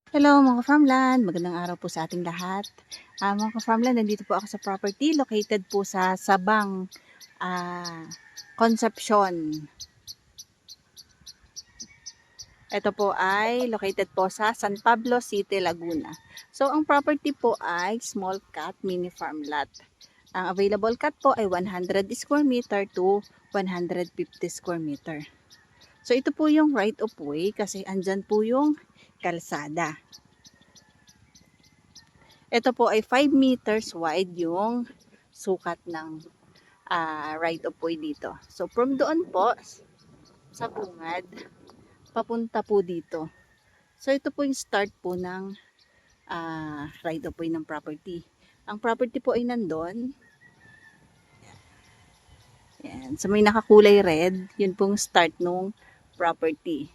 Hello mga farmland, magandang araw po sa ating lahat. Mga farmland, nandito po ako sa property located po sa Sabang, Concepcion. Ito po ay located po sa San Pablo City, Laguna. So ang property po ay small cat mini farm lot. Ang available cat po ay 100 square meter to 150 square meter. So ito po yung right of way kasi andyan po yung kalsada. Ito po ay 5 meters wide yung sukat ng right of way dito. So from doon po sa bungad, papunta po dito. So ito po yung start po ng right of way ng property. Ang property po ay nandun. Yan. So may nakakulay red, yun pong start nung property.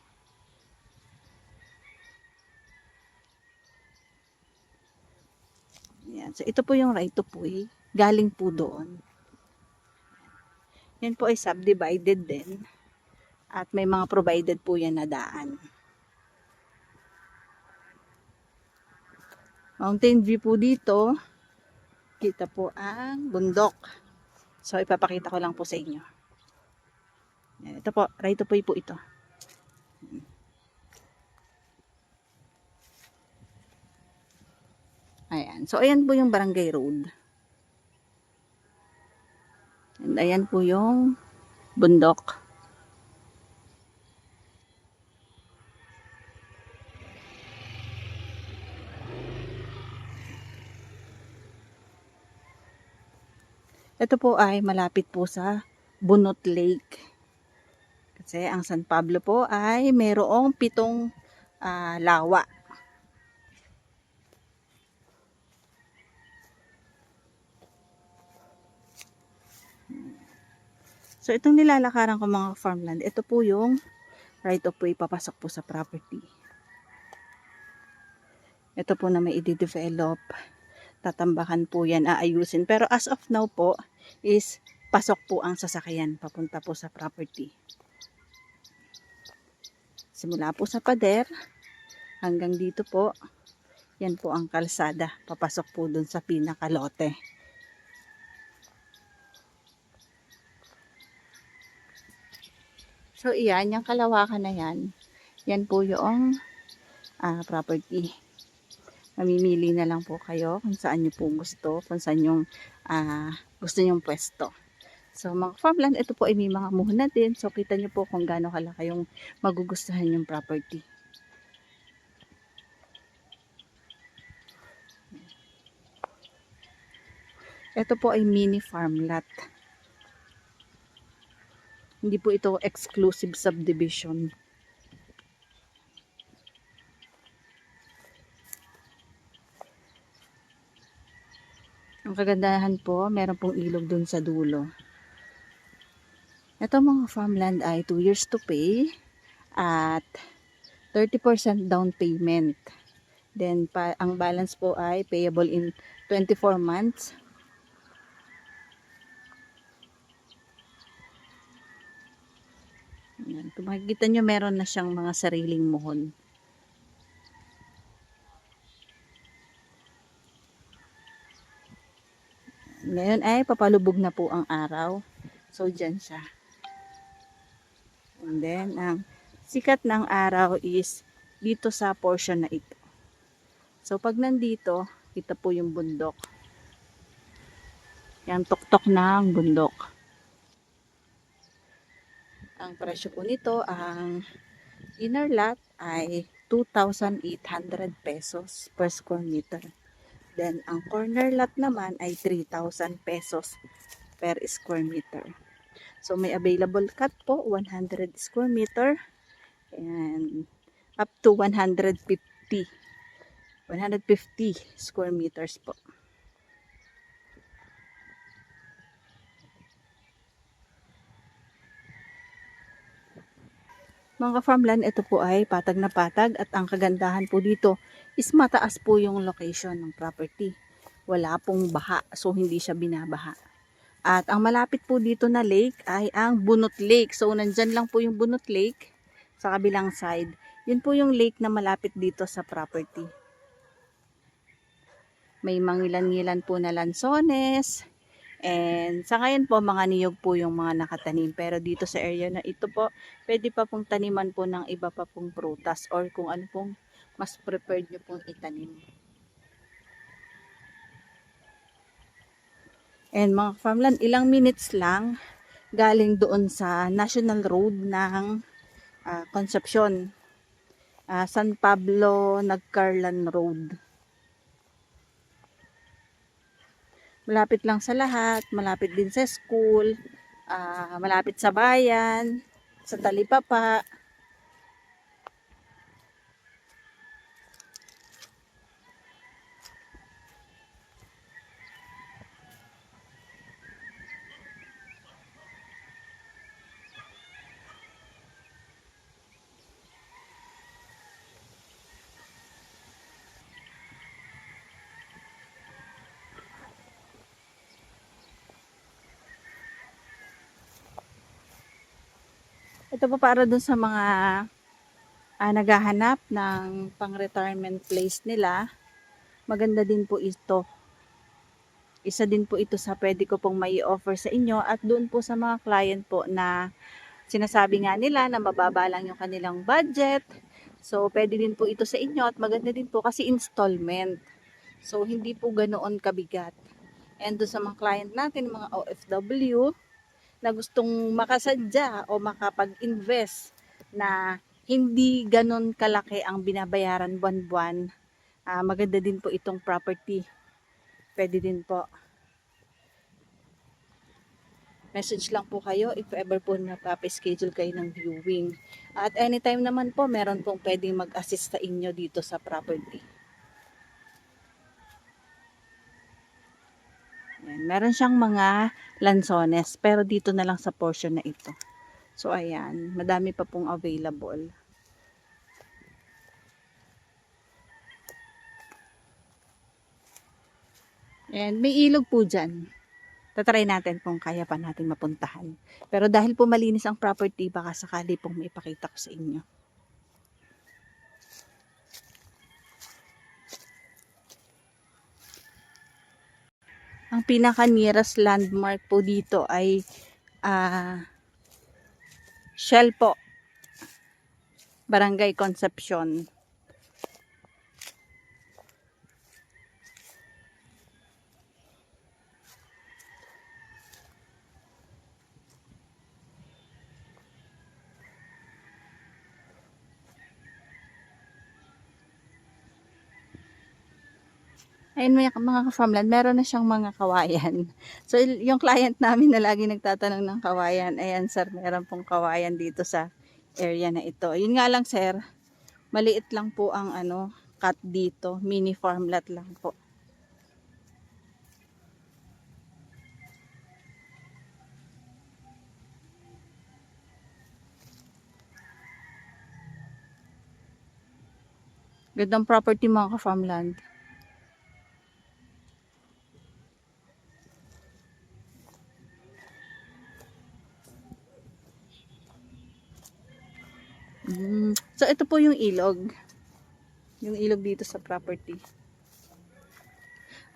Yan. So ito po yung right of way, galing po doon. Yan po ay subdivided din. At may mga provided po yan na daan. Mountain view po dito. Kita po ang bundok. So ipapakita ko lang po sa inyo. Ito po, right of way po ito. Ayan. So ayan po yung barangay road. And ayan po yung bundok. Ito po ay malapit po sa Bunot Lake. Kasi ang San Pablo po ay mayroong 7 lawa. So itong nilalakaran ko mga farmland, ito po yung right of way papasok po sa property. Ito po na may i-develop. Tatambakan po yan, aayusin. Pero as of now po is pasok po ang sasakyan papunta po sa property. Simula po sa pader hanggang dito po, yan po ang kalsada. Papasok po dun sa pinakalote. So iyan, yung kalawakan na yan, yan po yung property. Mamimili na lang po kayo kung saan nyo po gusto, kung saan yung gusto nyong pwesto. So mga farmland, ito po ay may mga muhuna din. So kita nyo po kung gaano kalaki yung magugustuhan yung property. Ito po ay mini farm lot. Hindi po ito exclusive subdivision. Ang kagandahan po, meron pong ilog dun sa dulo. Ito mga farmland ay 2 years to pay at 30% down payment. Then ang balance po ay payable in 24 months. Ayan. Kung makikita nyo, meron na siyang mga sariling muhon. Ngayon ay papalubog na po ang araw. So, dyan siya. And then, ang sikat ng araw is dito sa portion na ito. So, pag nandito, kita po yung bundok. Yung tuktok ng bundok. Ang presyo po nito, ang inner lot ay 2,800 pesos per square meter. Then, ang corner lot naman ay 3,000 pesos per square meter. So, may available cut po, 100 square meter and up to 150 square meters po. Mga farmland, ito po ay patag na patag at ang kagandahan po dito is mataas po yung location ng property. Wala pong baha, so hindi siya binabaha. At ang malapit po dito na lake ay ang Bunot Lake. So nandyan lang po yung Bunot Lake sa kabilang side. Yun po yung lake na malapit dito sa property. May mangilan-ngilan po na lansones. And sa ngayon po, mga niyog po yung mga nakatanim. Pero dito sa area na ito po, pwede pa pong taniman po ng iba pa pong prutas or kung ano pong mas preferred nyo pong itanim. And mga farmland, ilang minutes lang galing doon sa National Road ng Concepcion. San Pablo, Nagcarlan Road. Malapit lang sa lahat, malapit din sa school, malapit sa bayan, sa talipapa. Ito po para dun sa mga naghahanap ng pang-retirement place nila. Maganda din po ito. Isa din po ito sa pwede ko pong may offer sa inyo at doon po sa mga client po na sinasabi nga nila na mababa lang yung kanilang budget. So, pwede din po ito sa inyo at maganda din po kasi installment. So, hindi po ganoon kabigat. And doon sa mga client natin, mga OFW, na gustong makasadya o makapag-invest na hindi ganon kalaki ang binabayaran buwan-buwan, maganda din po itong property. Pwede din po. Message lang po kayo if ever po napapaschedule kayo ng viewing. At anytime naman po, meron pong pwedeng mag-assist sa inyo dito sa property. Ayan, meron siyang mga lansones, pero dito na lang sa portion na ito. So, ayan, madami pa pong available. And may ilog po dyan. Tatry natin kung kaya pa natin mapuntahan. Pero dahil po malinis ang property, baka sakali pong maipakita ko sa inyo. Ang pinaka-nearest landmark po dito ay Shell po. Barangay Concepcion. Ayun mga ka-farmland, meron na siyang mga kawayan. So yung client namin na lagi nagtatanong ng kawayan, ayan sir, meron pong kawayan dito sa area na ito. Yun nga lang sir, maliit lang po ang cut dito, mini farmland lang po. Gandang property mga ka-farmland. So ito po yung ilog. Yung ilog dito sa property.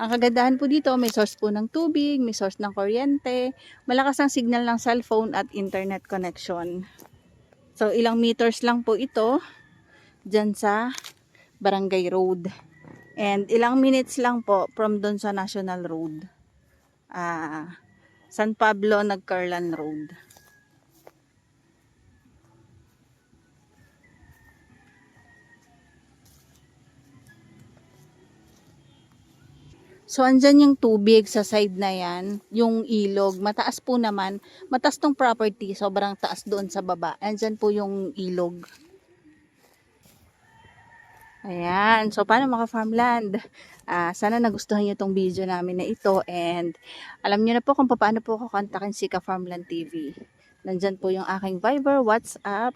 Ang kagandahan po dito, may source po ng tubig, may source ng kuryente, malakas ang signal ng cellphone at internet connection. So ilang meters lang po ito dyan sa Barangay Road. And ilang minutes lang po from doon sa National Road. San Pablo, Nagcarlan Road. So, andyan yung tubig sa side na yan, yung ilog. Mataas po naman. Mataas tong property, sobrang taas doon sa baba. Andyan po yung ilog. Ayan. So, paano mga farmland? Sana nagustuhan nyo tong video namin na ito. And, alam nyo na po kung paano po kukontakin si Ka Farmland TV. Nandyan po yung aking Viber, WhatsApp,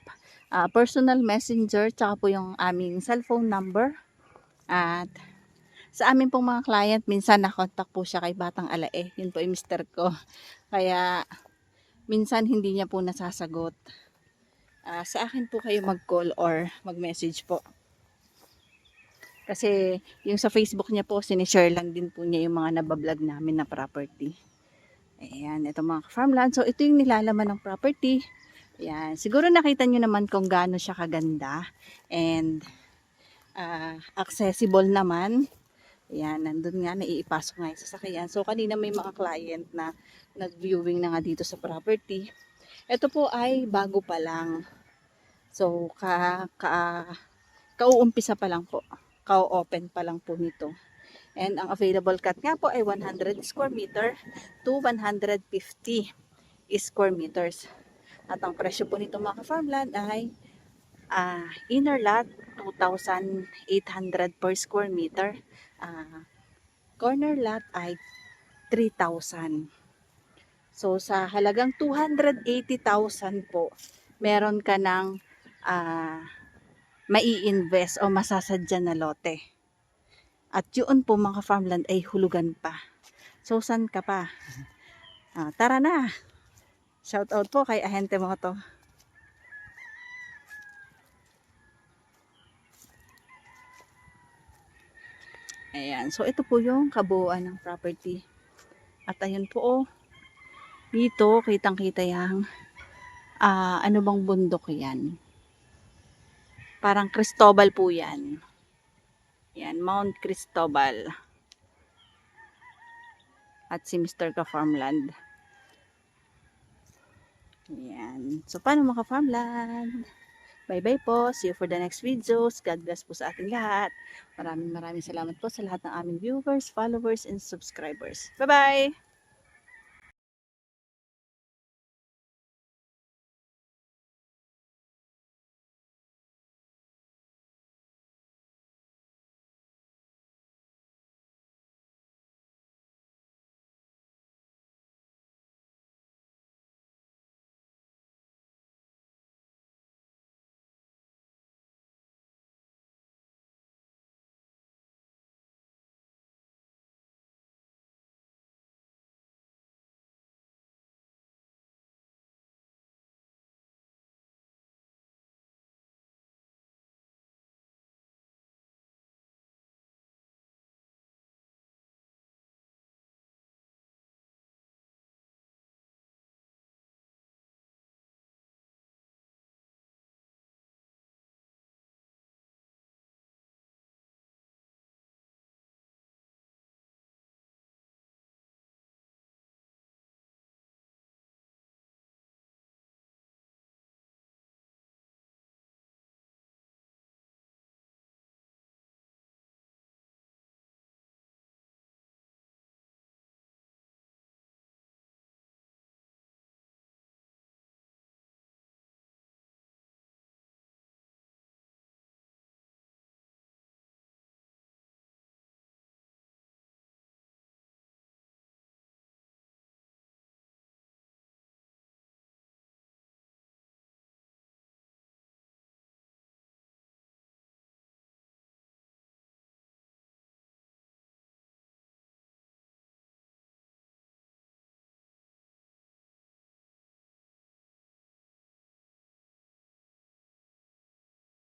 personal messenger, tsaka po yung aming cellphone number. At, sa amin pong mga client, minsan nakontak po siya kay Batang Alae. Yun po yung mister ko. Kaya, minsan hindi niya po nasasagot. sa akin po kayo mag-call or mag-message po. Kasi yung sa Facebook niya po, sinishare lang din po niya yung mga nabablog namin na property. Ayan, ito mga farmland. So, ito yung nilalaman ng property. Ayan, siguro nakita nyo naman kung gaano siya kaganda. And, accessible naman. Ayan, nandun nga, naiipasok nga yung sasakyan. So, kanina may mga client na nag-viewing na nga dito sa property. Ito po ay bago pa lang. So, kauumpisa pa lang po. Kau-open pa lang po nito. And ang available cut nga po ay 100 square meter to 150 square meters. At ang presyo po nito mga farmland ay inner lot 2,800 per square meter. Corner lot ay 3,000. So sa halagang 280,000 po, meron ka ng mai-invest o masasadya na lote. At yun po mga farmland ay hulugan pa. So saan ka pa? Tara na! Shout out po kay Ahente Moto. Ayan. So ito po yung kabuuan ng property. At ayun po oh. Dito kitang-kita yung ano bang bundok yan? Parang Cristobal po yan. Yan, Mount Cristobal. At si Mr. Ka Farmland. Yan. So paano mga farmland? Bye-bye po. See you for the next videos. God bless po sa ating lahat. Maraming salamat po sa lahat ng aming viewers, followers, and subscribers. Bye-bye!